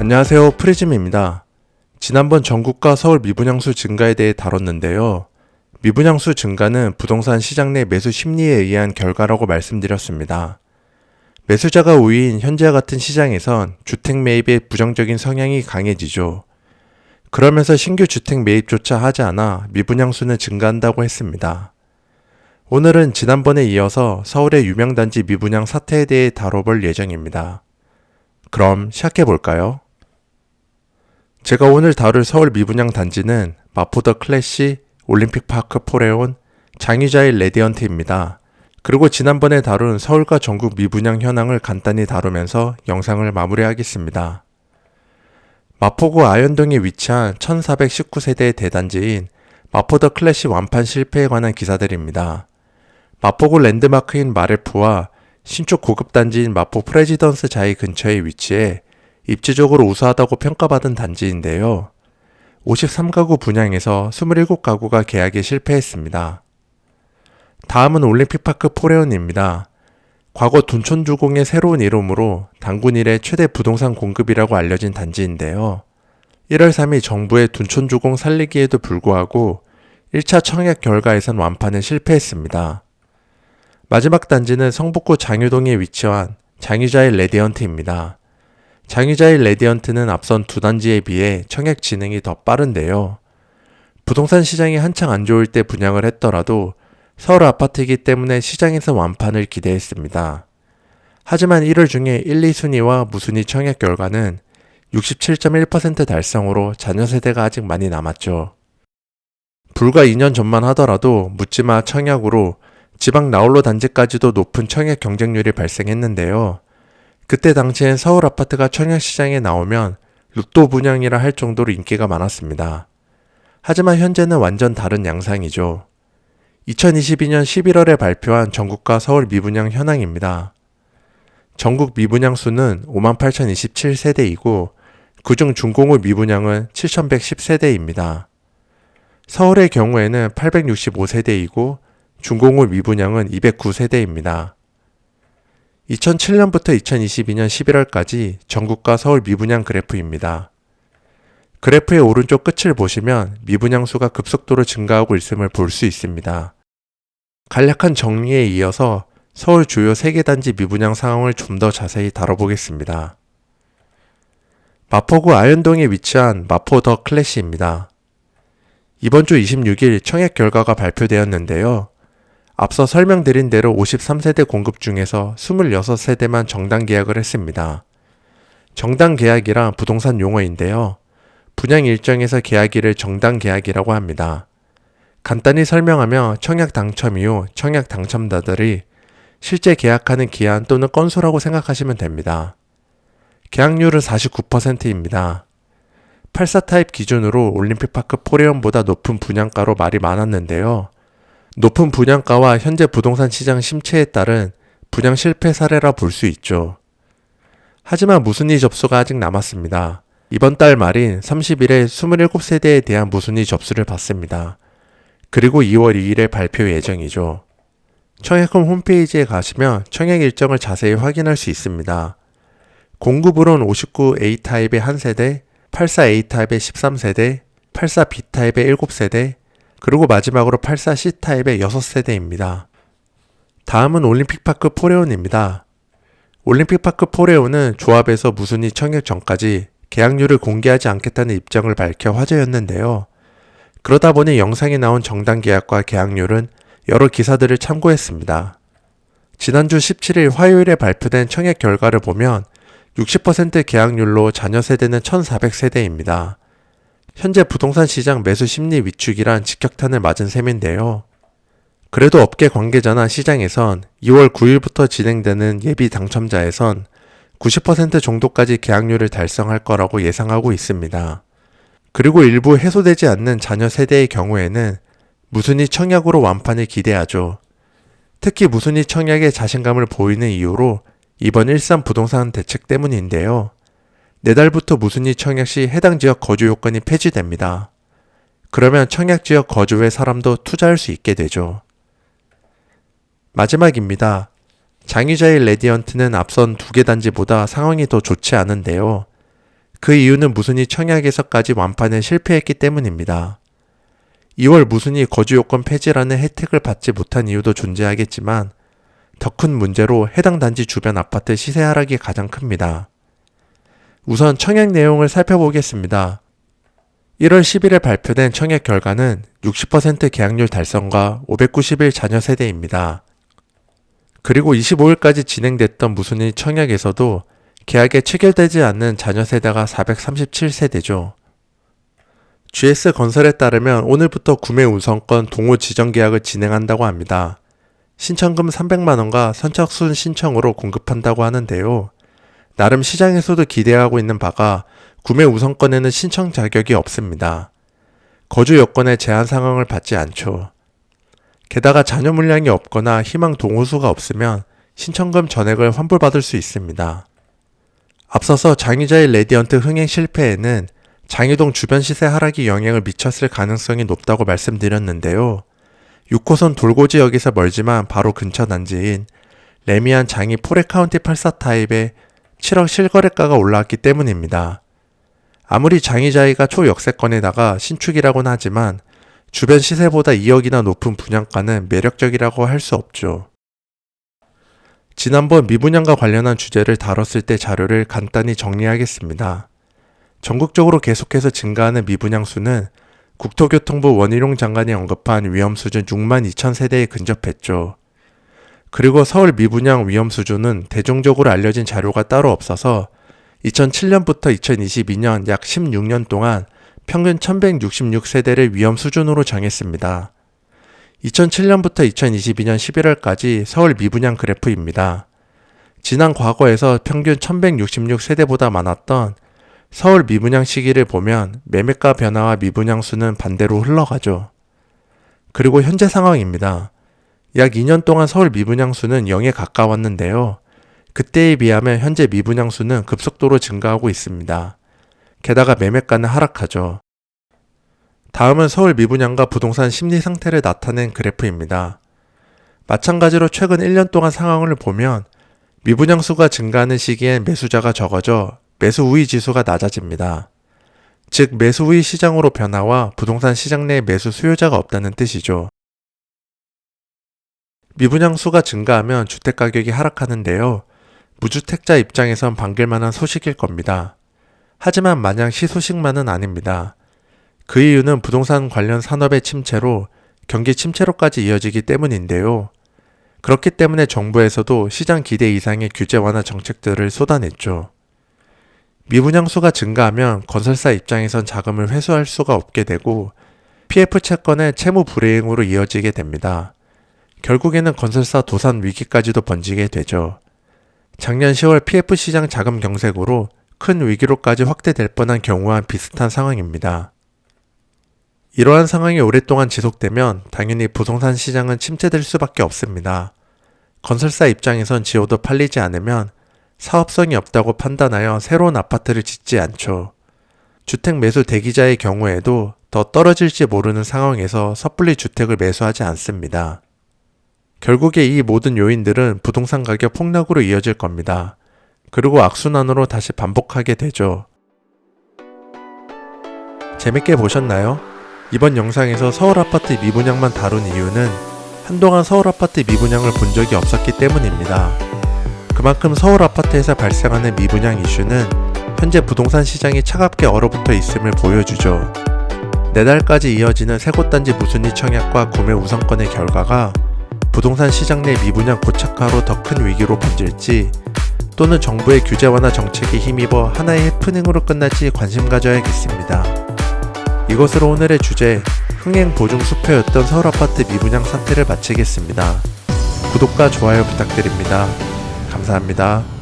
안녕하세요, 프리즘입니다. 지난번 전국과 서울 미분양수 증가에 대해 다뤘는데요. 미분양수 증가는 부동산 시장 내 매수 심리에 의한 결과라고 말씀드렸습니다. 매수자가 우위인 현재와 같은 시장에선 주택 매입에 부정적인 성향이 강해지죠. 그러면서 신규 주택 매입조차 하지 않아 미분양수는 증가한다고 했습니다. 오늘은 지난번에 이어서 서울의 유명단지 미분양 사태에 대해 다뤄볼 예정입니다. 그럼 시작해볼까요? 제가 오늘 다룰 서울 미분양 단지는 마포 더 클래시, 올림픽파크 포레온, 장유자일 레디언트입니다. 그리고 지난번에 다룬 서울과 전국 미분양 현황을 간단히 다루면서 영상을 마무리하겠습니다. 마포구 아현동에 위치한 1419세대의 대단지인 마포 더 클래시 완판 실패에 관한 기사들입니다. 마포구 랜드마크인 마레프와 신축 고급 단지인 마포 프레지던스 자이 근처에 위치해 입지적으로 우수하다고 평가받은 단지인데요. 53가구 분양에서 27가구가 계약에 실패했습니다. 다음은 올림픽파크 포레온입니다. 과거 둔촌주공의 새로운 이름으로 단군 이래 최대 부동산 공급이라고 알려진 단지인데요. 1월 3일 정부의 둔촌주공 살리기에도 불구하고 1차 청약 결과에선 완판에 실패했습니다. 마지막 단지는 성북구 장유동에 위치한 장유자일 레디언트입니다. 장유자일 레디언트는 앞선 두 단지에 비해 청약 진행이 더 빠른데요. 부동산 시장이 한창 안 좋을 때 분양을 했더라도 서울 아파트이기 때문에 시장에서 완판을 기대했습니다. 하지만 1월 중에 1, 2순위와 무순위 청약 결과는 67.1% 달성으로 자녀 세대가 아직 많이 남았죠. 불과 2년 전만 하더라도 묻지마 청약으로 지방 나홀로 단지까지도 높은 청약 경쟁률이 발생했는데요. 그때 당시엔 서울 아파트가 청약 시장에 나오면 로또 분양이라 할 정도로 인기가 많았습니다. 하지만 현재는 완전 다른 양상이죠. 2022년 11월에 발표한 전국과 서울 미분양 현황입니다. 전국 미분양 수는 58,027세대이고 그중 준공후 미분양은 7,110세대입니다. 서울의 경우에는 865세대이고 준공후 미분양은 209세대입니다. 2007년부터 2022년 11월까지 전국과 서울 미분양 그래프입니다. 그래프의 오른쪽 끝을 보시면 미분양 수가 급속도로 증가하고 있음을 볼 수 있습니다. 간략한 정리에 이어서 서울 주요 3개 단지 미분양 상황을 좀 더 자세히 다뤄보겠습니다. 마포구 아현동에 위치한 마포 더 클래시입니다. 이번 주 26일 청약 결과가 발표되었는데요. 앞서 설명드린 대로 53세대 공급 중에서 26세대만 정당 계약을 했습니다. 정당 계약이란 부동산 용어인데요. 분양 일정에서 계약일을 정당 계약이라고 합니다. 간단히 설명하며 청약 당첨 이후 청약 당첨자들이 실제 계약하는 기한 또는 건수라고 생각하시면 됩니다. 계약률은 49%입니다. 84 타입 기준으로 올림픽파크 포레온보다 높은 분양가로 말이 많았는데요. 높은 분양가와 현재 부동산 시장 심체에 따른 분양 실패 사례라 볼 수 있죠. 하지만 무순위 접수가 아직 남았습니다. 이번 달 말인 30일에 27세대에 대한 무순위 접수를 받습니다. 그리고 2월 2일에 발표 예정이죠. 청약홈 홈페이지에 가시면 청약 일정을 자세히 확인할 수 있습니다. 공급으로는 59A 타입의 1세대, 84A 타입의 13세대, 84B 타입의 7세대, 그리고 마지막으로 84C 타입의 6세대입니다. 다음은 올림픽파크 포레온입니다. 올림픽파크 포레온은 조합에서 무순위 청약 전까지 계약률을 공개하지 않겠다는 입장을 밝혀 화제였는데요. 그러다 보니 영상에 나온 정당 계약과 계약률은 여러 기사들을 참고했습니다. 지난주 17일 화요일에 발표된 청약 결과를 보면 60% 계약률로 자녀 세대는 1,400세대입니다. 현재 부동산 시장 매수 심리 위축이란 직격탄을 맞은 셈인데요. 그래도 업계 관계자나 시장에선 2월 9일부터 진행되는 예비 당첨자에선 90% 정도까지 계약률을 달성할 거라고 예상하고 있습니다. 그리고 일부 해소되지 않는 자녀 세대의 경우에는 무순위 청약으로 완판을 기대하죠. 특히 무순위 청약에 자신감을 보이는 이유로 이번 일산 부동산 대책 때문인데요. 내달부터 무순위 청약 시 해당 지역 거주 요건이 폐지됩니다. 그러면 청약 지역 거주의 사람도 투자할 수 있게 되죠. 마지막입니다. 장유자일 레디언트는 앞선 2개 단지보다 상황이 더 좋지 않은데요. 그 이유는 무순이 청약에서까지 완판에 실패했기 때문입니다. 2월 무순이 거주요건 폐지라는 혜택을 받지 못한 이유도 존재하겠지만 더 큰 문제로 해당 단지 주변 아파트 시세 하락이 가장 큽니다. 우선 청약 내용을 살펴보겠습니다. 1월 10일에 발표된 청약 결과는 60% 계약률 달성과 590일 자녀 세대입니다. 그리고 25일까지 진행됐던 무순이 청약에서도 계약에 체결되지 않는 자녀 세대가 437세대죠. GS건설에 따르면 오늘부터 구매 우선권 동호 지정 계약을 진행한다고 합니다. 신청금 300만원과 선착순 신청으로 공급한다고 하는데요. 나름 시장에서도 기대하고 있는 바가 구매 우선권에는 신청 자격이 없습니다. 거주 여건에 제한 상황을 받지 않죠. 게다가 자녀 물량이 없거나 희망 동호수가 없으면 신청금 전액을 환불받을 수 있습니다. 앞서서 장의자의 레디언트 흥행 실패에는 장의동 주변 시세 하락이 영향을 미쳤을 가능성이 높다고 말씀드렸는데요. 6호선 돌고지역에서 멀지만 바로 근처 단지인 레미안 장이 포레카운티 84 타입의 7억 실거래가가 올라왔기 때문입니다. 아무리 장의자이가 초역세권에다가 신축이라고는 하지만 주변 시세보다 2억이나 높은 분양가는 매력적이라고 할 수 없죠. 지난번 미분양과 관련한 주제를 다뤘을 때 자료를 간단히 정리하겠습니다. 전국적으로 계속해서 증가하는 미분양 수는 국토교통부 원희룡 장관이 언급한 위험 수준 6만 2천 세대에 근접했죠. 그리고 서울 미분양 위험 수준은 대중적으로 알려진 자료가 따로 없어서 2007년부터 2022년 약 16년 동안 평균 1166세대를 위험 수준으로 정했습니다. 2007년부터 2022년 11월까지 서울 미분양 그래프입니다. 지난 과거에서 평균 1166세대보다 많았던 서울 미분양 시기를 보면 매매가 변화와 미분양 수는 반대로 흘러가죠. 그리고 현재 상황입니다. 약 2년 동안 서울 미분양 수는 0에 가까웠는데요. 그때에 비하면 현재 미분양 수는 급속도로 증가하고 있습니다. 게다가 매매가는 하락하죠. 다음은 서울 미분양과 부동산 심리 상태를 나타낸 그래프입니다. 마찬가지로 최근 1년 동안 상황을 보면 미분양 수가 증가하는 시기엔 매수자가 적어져 매수 우위 지수가 낮아집니다. 즉 매수 우위 시장으로 변화와 부동산 시장 내 매수 수요자가 없다는 뜻이죠. 미분양 수가 증가하면 주택가격이 하락하는데요. 무주택자 입장에선 반길만한 소식일 겁니다. 하지만 마냥 시소식만은 아닙니다. 그 이유는 부동산 관련 산업의 침체로 경기 침체로까지 이어지기 때문인데요. 그렇기 때문에 정부에서도 시장 기대 이상의 규제 완화 정책들을 쏟아냈죠. 미분양 수가 증가하면 건설사 입장에선 자금을 회수할 수가 없게 되고 PF 채권의 채무 불이행으로 이어지게 됩니다. 결국에는 건설사 도산 위기까지도 번지게 되죠. 작년 10월 PF 시장 자금 경색으로 큰 위기로까지 확대될 뻔한 경우와 비슷한 상황입니다. 이러한 상황이 오랫동안 지속되면 당연히 부동산 시장은 침체될 수밖에 없습니다. 건설사 입장에선 지어도 팔리지 않으면 사업성이 없다고 판단하여 새로운 아파트를 짓지 않죠. 주택 매수 대기자의 경우에도 더 떨어질지 모르는 상황에서 섣불리 주택을 매수하지 않습니다. 결국에 이 모든 요인들은 부동산 가격 폭락으로 이어질 겁니다. 그리고 악순환으로 다시 반복하게 되죠. 재밌게 보셨나요? 이번 영상에서 서울 아파트 미분양만 다룬 이유는 한동안 서울 아파트 미분양을 본 적이 없었기 때문입니다. 그만큼 서울 아파트에서 발생하는 미분양 이슈는 현재 부동산 시장이 차갑게 얼어붙어 있음을 보여주죠. 내달까지 이어지는 세 곳 단지 무순위 청약과 구매 우선권의 결과가 부동산 시장 내 미분양 고착화로 더 큰 위기로 번질지 또는 정부의 규제 완화 정책에 힘입어 하나의 해프닝으로 끝날지 관심 가져야겠습니다. 이것으로 오늘의 주제 흥행 보증 수표였던 서울 아파트 미분양 사태를 마치겠습니다. 구독과 좋아요 부탁드립니다. 감사합니다.